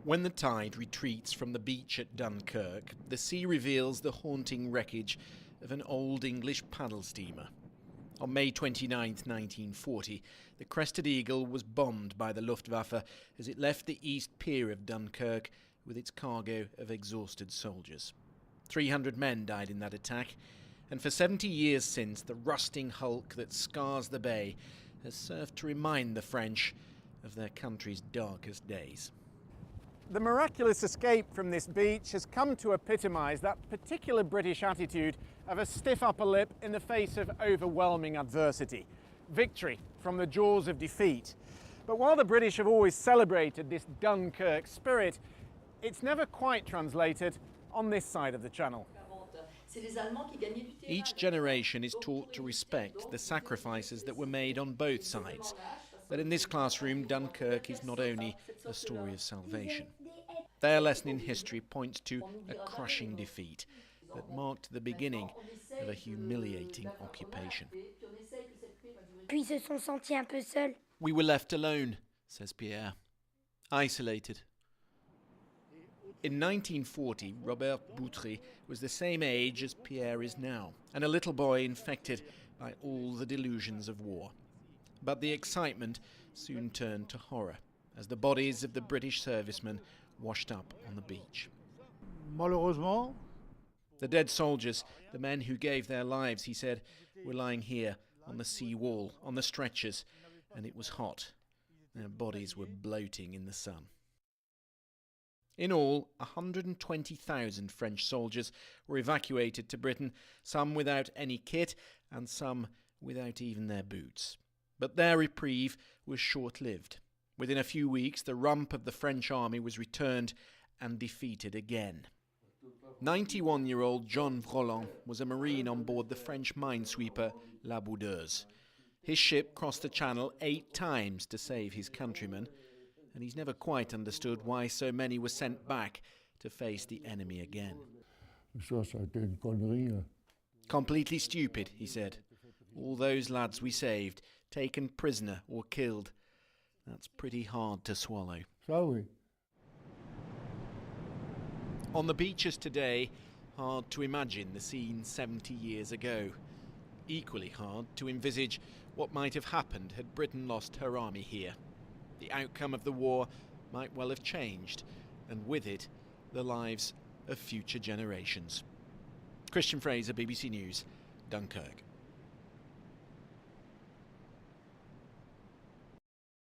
When the tide retreats from the beach at Dunkirk, the sea reveals the haunting wreckage of an old English paddle steamer. On May 29, 1940, the Crested Eagle was bombed by the Luftwaffe as it left the east pier of Dunkirk with its cargo of exhausted soldiers. 300 men died in that attack, and for 70 years since, the rusting hulk that scars the bay has served to remind the French of their country's darkest days. The miraculous escape from this beach has come to epitomise that particular British attitude of a stiff upper lip in the face of overwhelming adversity. Victory from the jaws of defeat. But while the British have always celebrated this Dunkirk spirit, it's never quite translated on this side of the channel. Each generation is taught to respect the sacrifices that were made on both sides. But in this classroom, Dunkirk is not only a story of salvation. Their lesson in history points to a crushing defeat that marked the beginning of a humiliating occupation. We were left alone, says Pierre, isolated. In 1940, Robert Boutry was the same age as Pierre is now, and a little boy infected by all the delusions of war. But the excitement soon turned to horror as the bodies of the British servicemen washed up on the beach. Malheureusement, the dead soldiers, the men who gave their lives, he said, were lying here on the sea wall, on the stretchers, and it was hot. Their bodies were bloating in the sun. In all, 120,000 French soldiers were evacuated to Britain, some without any kit and some without even their boots. But their reprieve was short-lived. Within a few weeks, the rump of the French army was returned and defeated again. 91-year-old John Vroland was a marine on board the French minesweeper La Boudeuse. His ship crossed the Channel 8 times to save his countrymen, and he's never quite understood why so many were sent back to face the enemy again. Completely stupid, he said. All those lads we saved, taken prisoner or killed. That's pretty hard to swallow. Sorry. On the beaches today, hard to imagine the scene 70 years ago. Equally hard to envisage what might have happened had Britain lost her army here. The outcome of the war might well have changed, and with it, the lives of future generations. Christian Fraser, BBC News, Dunkirk.